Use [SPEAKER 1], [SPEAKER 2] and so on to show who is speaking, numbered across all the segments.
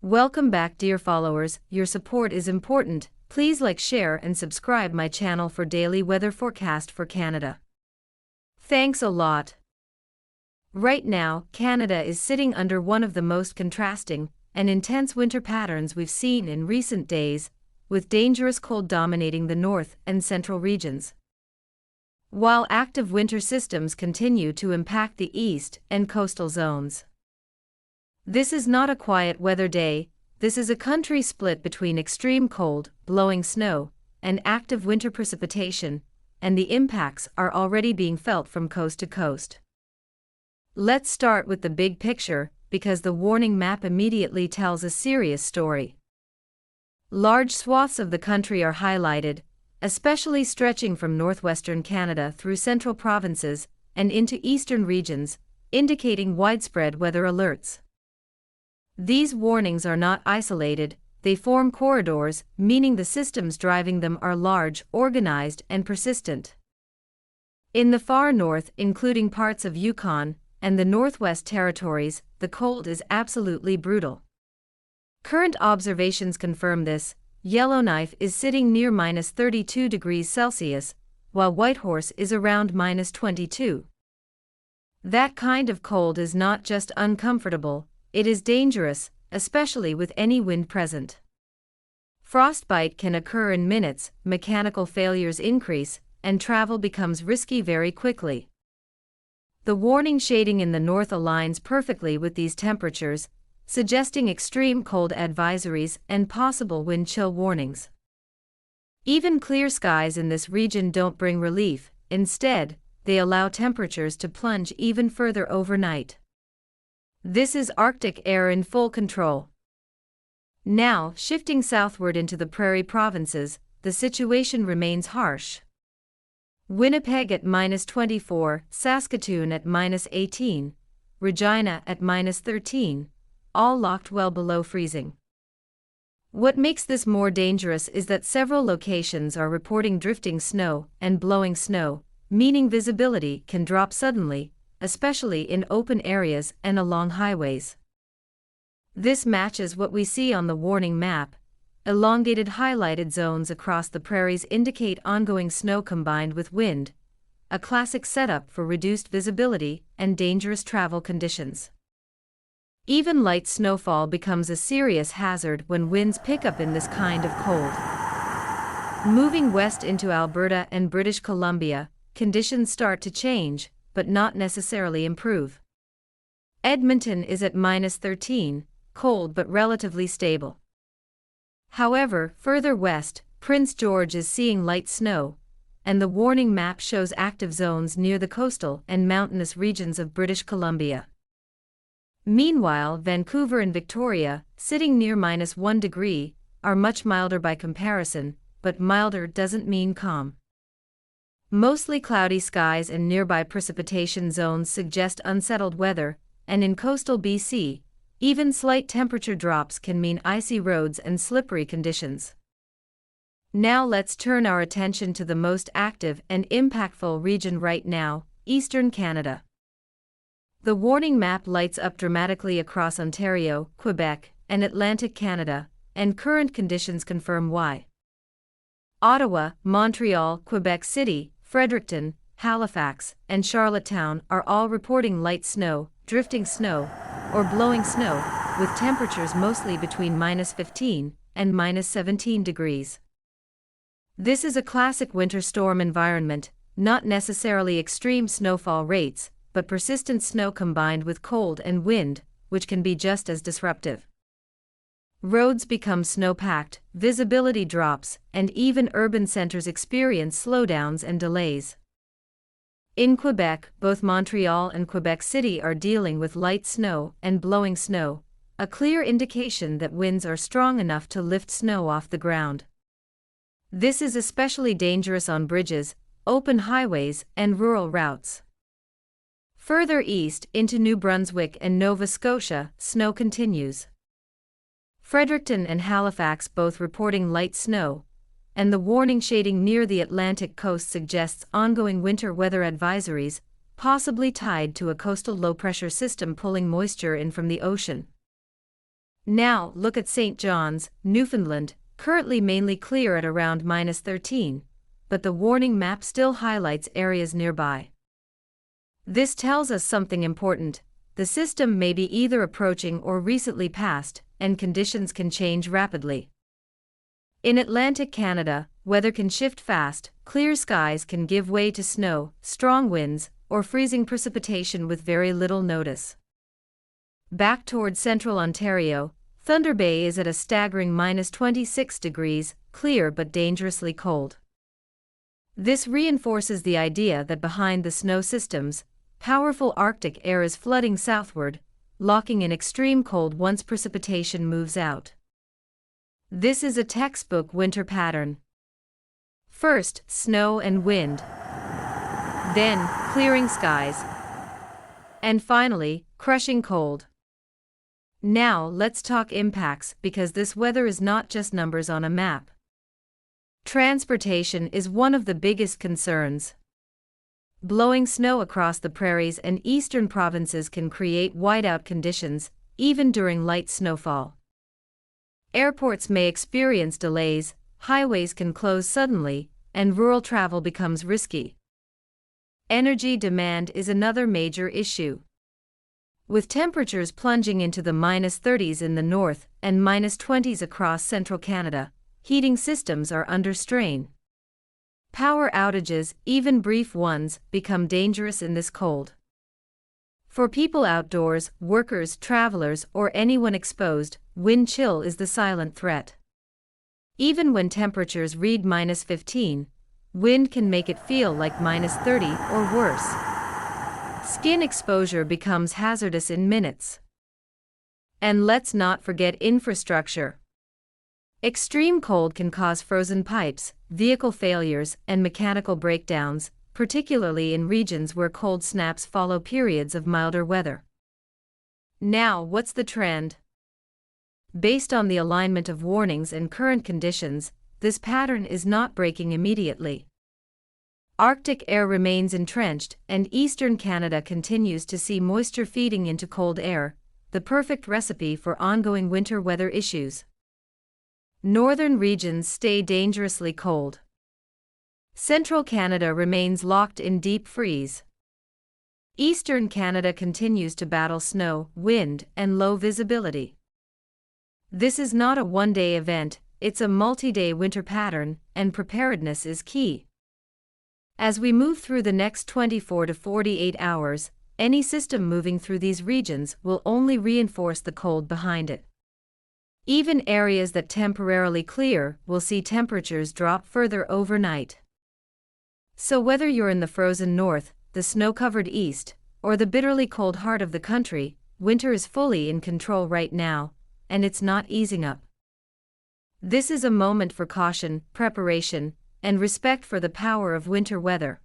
[SPEAKER 1] Welcome back, dear followers. Your support is important. Please like, share and subscribe my channel for daily weather forecast for Canada. Thanks a lot. Right now, Canada is sitting under one of the most contrasting and intense winter patterns we've seen in recent days, with dangerous cold dominating the north and central regions. While active winter systems continue to impact the east and coastal zones. This is not a quiet weather day. This is a country split between extreme cold, blowing snow, and active winter precipitation, and the impacts are already being felt from coast to coast. Let's start with the big picture, because the warning map immediately tells a serious story. Large swaths of the country are highlighted, especially stretching from northwestern Canada through central provinces and into eastern regions, indicating widespread weather alerts. These warnings are not isolated, they form corridors, meaning the systems driving them are large, organized, and persistent. In the far north, including parts of Yukon and the Northwest Territories, the cold is absolutely brutal. Current observations confirm this. Yellowknife is sitting near -32 degrees Celsius, while Whitehorse is around -22. That kind of cold is not just uncomfortable, it is dangerous, especially with any wind present. Frostbite can occur in minutes, mechanical failures increase, and travel becomes risky very quickly. The warning shading in the north aligns perfectly with these temperatures, suggesting extreme cold advisories and possible wind chill warnings. Even clear skies in this region don't bring relief, instead, they allow temperatures to plunge even further overnight. This is Arctic air in full control. Now, shifting southward into the prairie provinces, the situation remains harsh. Winnipeg at -24, Saskatoon at -18, Regina at -13, all locked well below freezing. What makes this more dangerous is that several locations are reporting drifting snow and blowing snow, meaning visibility can drop suddenly, especially in open areas and along highways. This matches what we see on the warning map. Elongated highlighted zones across the prairies indicate ongoing snow combined with wind, a classic setup for reduced visibility and dangerous travel conditions. Even light snowfall becomes a serious hazard when winds pick up in this kind of cold. Moving west into Alberta and British Columbia, conditions start to change, but not necessarily improve. Edmonton is at -13, cold but relatively stable. However, further west, Prince George is seeing light snow, and the warning map shows active zones near the coastal and mountainous regions of British Columbia. Meanwhile, Vancouver and Victoria, sitting near -1 degree, are much milder by comparison, but milder doesn't mean calm. Mostly cloudy skies and nearby precipitation zones suggest unsettled weather, and in coastal BC, even slight temperature drops can mean icy roads and slippery conditions. Now let's turn our attention to the most active and impactful region right now, eastern Canada. The warning map lights up dramatically across Ontario, Quebec, and Atlantic Canada, and current conditions confirm why. Ottawa, Montreal, Quebec City, Fredericton, Halifax, and Charlottetown are all reporting light snow, drifting snow, or blowing snow, with temperatures mostly between -15 and -17 degrees. This is a classic winter storm environment, not necessarily extreme snowfall rates, but persistent snow combined with cold and wind, which can be just as disruptive. Roads become snow-packed, visibility drops, and even urban centers experience slowdowns and delays. In Quebec, both Montreal and Quebec City are dealing with light snow and blowing snow, a clear indication that winds are strong enough to lift snow off the ground. This is especially dangerous on bridges, open highways, and rural routes. Further east, into New Brunswick and Nova Scotia, snow continues. Fredericton and Halifax both reporting light snow, and the warning shading near the Atlantic coast suggests ongoing winter weather advisories, possibly tied to a coastal low-pressure system pulling moisture in from the ocean. Now, look at St. John's, Newfoundland, currently mainly clear at around -13, but the warning map still highlights areas nearby. This tells us something important. The system may be either approaching or recently passed, and conditions can change rapidly. In Atlantic Canada, weather can shift fast. Clear skies can give way to snow, strong winds, or freezing precipitation with very little notice. Back towards central Ontario, Thunder Bay is at a staggering -26 degrees, clear but dangerously cold. This reinforces the idea that behind the snow systems, powerful Arctic air is flooding southward, locking in extreme cold once precipitation moves out. This is a textbook winter pattern. First, snow and wind. Then, clearing skies. And finally, crushing cold. Now, let's talk impacts, because this weather is not just numbers on a map. Transportation is one of the biggest concerns. Blowing snow across the prairies and eastern provinces can create whiteout conditions, even during light snowfall. Airports may experience delays, highways can close suddenly, and rural travel becomes risky. Energy demand is another major issue. With temperatures plunging into the -30s in the north and -20s across central Canada, heating systems are under strain. Power outages, even brief ones, become dangerous in this cold. For people outdoors, workers, travelers, or anyone exposed, wind chill is the silent threat. Even when temperatures read -15, wind can make it feel like -30 or worse. Skin exposure becomes hazardous in minutes. And let's not forget infrastructure. Extreme cold can cause frozen pipes, vehicle failures, and mechanical breakdowns, particularly in regions where cold snaps follow periods of milder weather. Now, what's the trend? Based on the alignment of warnings and current conditions, this pattern is not breaking immediately. Arctic air remains entrenched, and eastern Canada continues to see moisture feeding into cold air, the perfect recipe for ongoing winter weather issues. Northern regions stay dangerously cold. Central Canada remains locked in deep freeze. Eastern Canada continues to battle snow, wind, and low visibility. This is not a one-day event, it's a multi-day winter pattern, and preparedness is key. As we move through the next 24 to 48 hours, any system moving through these regions will only reinforce the cold behind it. Even areas that temporarily clear will see temperatures drop further overnight. So whether you're in the frozen north, the snow-covered east, or the bitterly cold heart of the country, winter is fully in control right now, and it's not easing up. This is a moment for caution, preparation, and respect for the power of winter weather.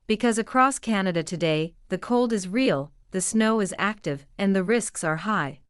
[SPEAKER 1] Because across Canada today, the cold is real, the snow is active, and the risks are high.